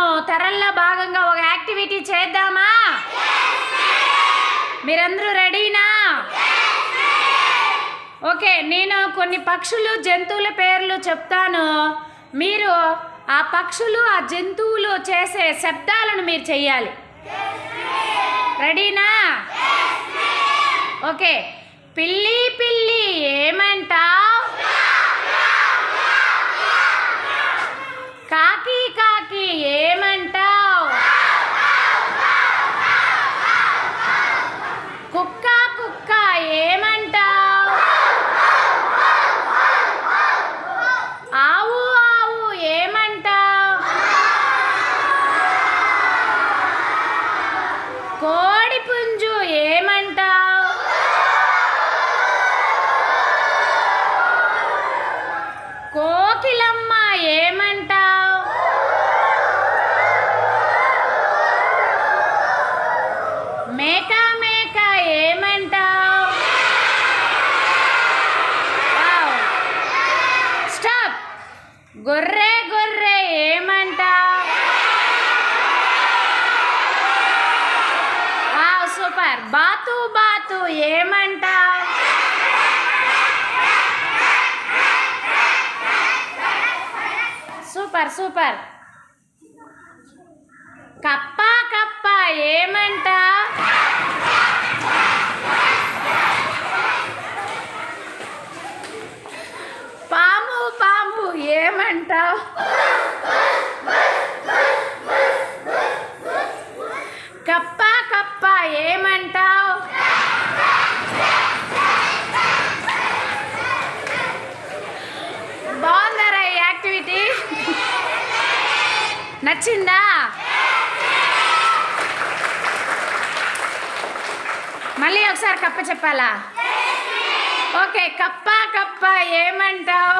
మనము తరల్లో భాగంగా ఒక యాక్టివిటీ చేద్దామా? మీరందరూ రెడీనా? ఓకే, నేను కొన్ని పక్షులు జంతువుల పేర్లు చెప్తాను. మీరు ఆ పక్షులు ఆ జంతువులు చేసే శబ్దాలను మీరు చెయ్యాలి. రెడీనా? ఓకే. పిల్లి పిల్లి ఏమంటావ్? కాకి కాకి ఏమంటావ్? కుక్క కుక్క ఏమంటావ్? ఆవు ఆవు ఏమంటావ్? కోడి పుంజు ఏమంటావ్? కోకిలమ్మ ఏమంటావ్? మేక మేక ఏమంటావ్? స్టాప్. గొర్రె గొర్రె ఏమంటావ్? సూపర్. బాతు బాతు ఏమంటావ్? Super super. కప్ప కప్ప ఏమంటావ్? పాము పాము ఏమంటావ్? కప్ప కప్ప ఏమంటావ్? బాగుందరా ఈ యాక్టివిటీ? నచ్చిందా? మళ్ళీ ఒకసారి కప్ప చెప్పాలా? ఓకే. కప్ప కప్ప ఏమంటావ్?